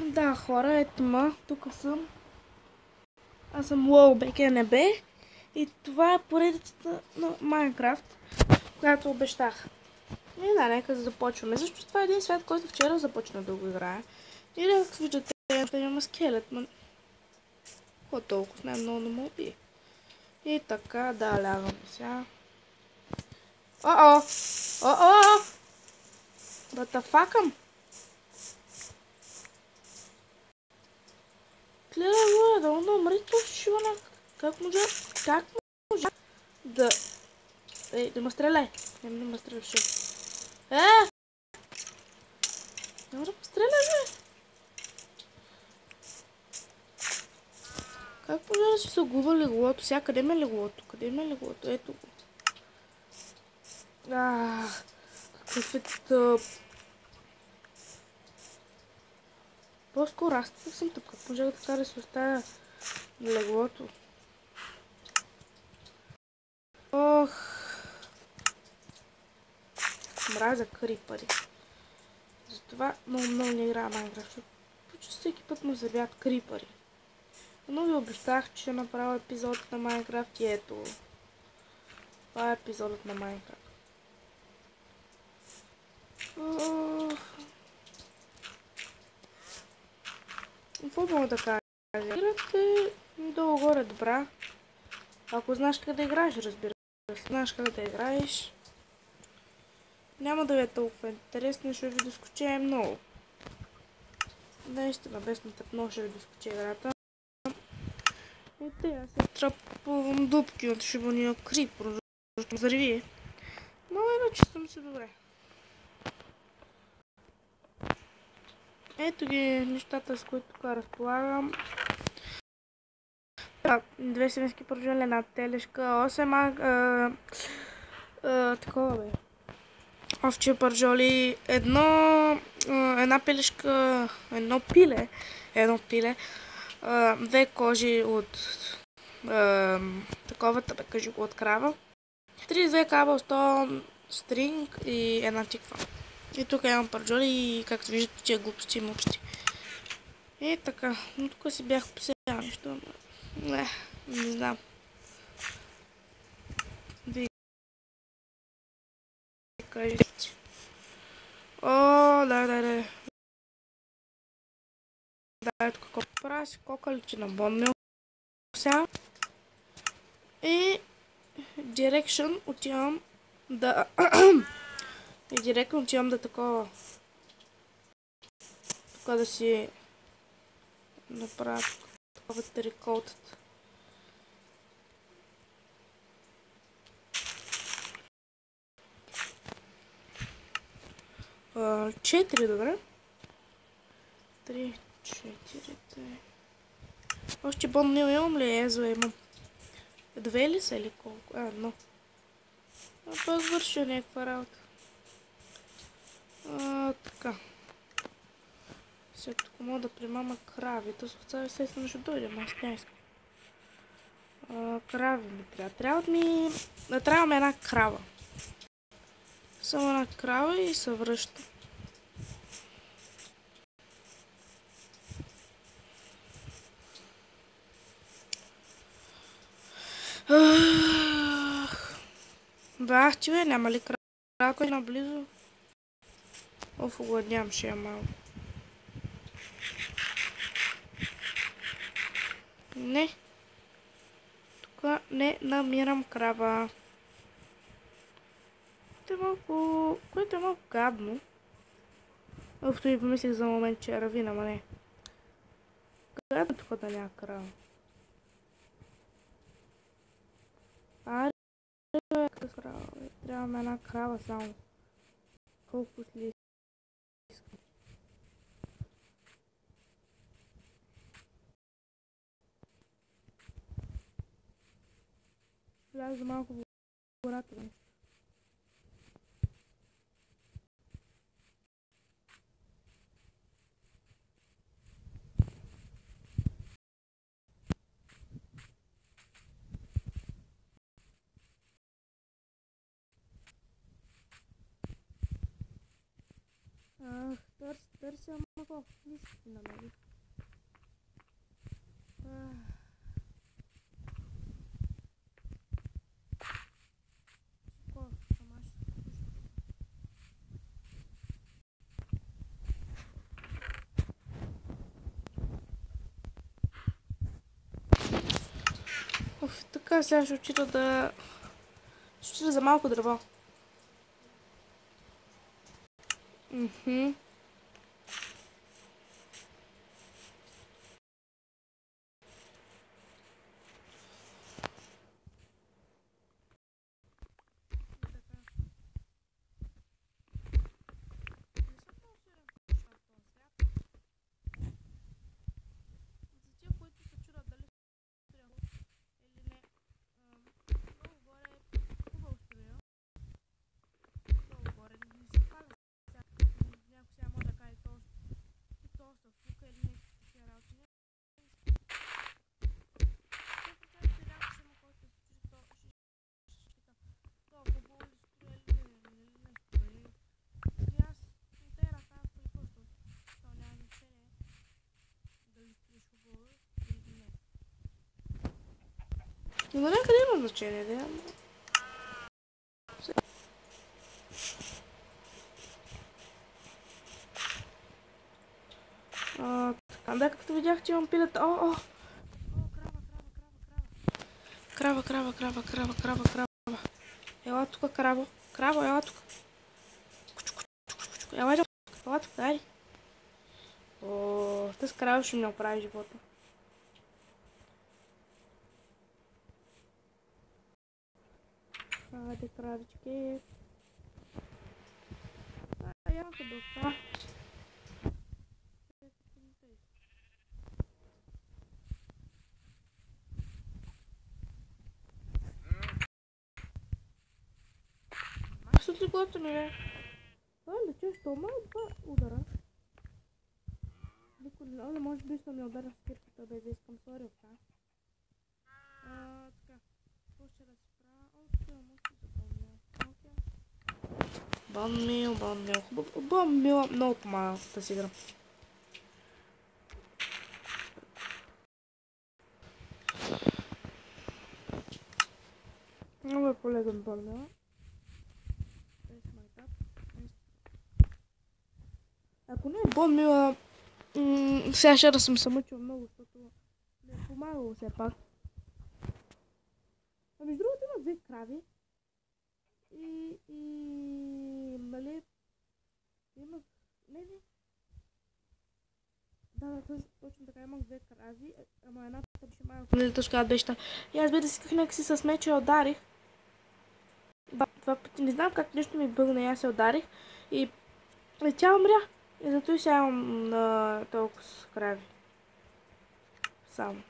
Да, хора, ето ма, тук съм. Аз съм LolBKNB и това е поредицата на Майнкрафт, която обещах. И да, нека да започваме. Защо това е един свят, който вчера започна да го играе. И да, как виждате, има скелет, но... Какво толкова? С най-много да му убие. И така, да, лягаме сега. О-о! О-о! Да те факам! Гледай, да умри този шиванак. Как можа да... Ей, да ме стреляй. Не ме стреляш. Не може да ме стреляй, бе. Как може да си се губа леглото? Сега къде ме е леглото? Къде ме е леглото? Ето го. Какъв е тъп. По-скоро аз тук съм тъп. Как може така да се оставя на леглото? Ох. Мразя крипъри. Затова много не играя Майнкрафт, защото почти всеки път му забяват крипъри. Но ви обещах, че ще направя епизод на Майнкрафт и ето. Това е епизодът на Майнкрафт. Какво мога да кажа? Играта е долу-горе добра. Ако знаеш как да играеш, разбира се. Знаеш как да играеш. Няма да ви е толкова интересно, ще ви доскоче много. Наистина, без много ще ви доскоче играта. И те, аз се тръпвам дупки от шибания крипър, защото взриви. Но иначе съм си добре. Ето ги нещата, с които тук разполагам. Две семейски пържоли, една телешка, 8 такова бе. Овче пържоли, една пилешка, едно пиле, две кожи от таковата, бе, кажи го, от крава, 32 кабел, 100 стринг и една тиква. И тук имам пържоли и както виждате, че е глупости и мъпсти. И така, но тук си бях посеял нещо, не знам. Вие кажете. О, да. Да, ето какво правя си кокаличе на бонмил сега. И дирекшн отивам да... И директно отивам да такова... Така да си... направя такова териколтата. Четири, добре. 3, 4, 3. Още бонмил имам ли? Езо имам. Две ли са или колко? Едно. Пак върша някаква работа. Така. Сега тук мога да примама крави. То съвца естествено ще дойдем, аз не искам. Крави ми трябва. Трябва ми една крава. Само една крава и се връща. Бах, че бе, няма ли крава, кой наблизо? Оф, огладнявам, ще я малко. Не. Тук не намирам крава. Което е малко гадно. Оф, той помислих за момент, че е равина, ама не. Гадно тук да няма крава. Крава. Трябваме една крава само. Колко ли искам. Вляза малко в гората. Търся, ама О, нищо си намери. Така, сега ще отида да... Ще отида за малко дърво. Но някъде има значение, да? Така, да, както видях, че имам пилета. О! Крава. Ела тук, краво. Краво, ела тук. Ела тук, дай. О, с краво ще ми направи живота. Хайде, кравички. Яка доста. Сутли което ми е. Да чуеш, то малко два удара. Не може би съм ми ударил с кирката, бе, да искам сори от това. Така. Какво ще да се правя? Бонмил. Бонмил много по-малко да си играм. Много е полезен бонмил. Ако не е бонмила, сега ще да съм се мъчил много, защото не е помагало все пак. А между другото има две крави. И нали, има... Не. Да, точно така, имах две крави, ама едната беше малко. Нали, точно казват беше там. И аз бе да си някак си с меча ударих. Два пъти, не знам как нещо ми бъгна и аз се ударих. И тя умря. И зато и сега имам на толкова крави. Само.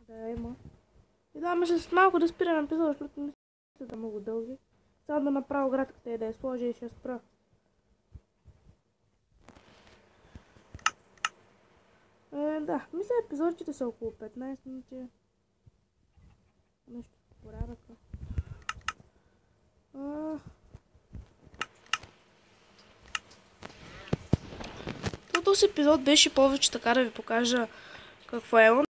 Да, има. И да, мисля с малко да спирам епизода, защото мисля да много дълги. Само да направя оградката и да я сложа и ще спра. Да, мисля епизодите са около 15 минути. Нещо в порядъка. Този епизод беше повече така да ви покажа какво е он.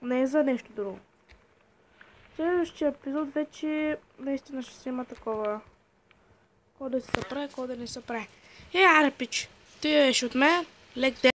Не е за нещо друго. Следващия епизод вече наистина ще си има такова. Какво да се прави, какво да не се прави. Аре, пич, ти еш от мен, лек ден.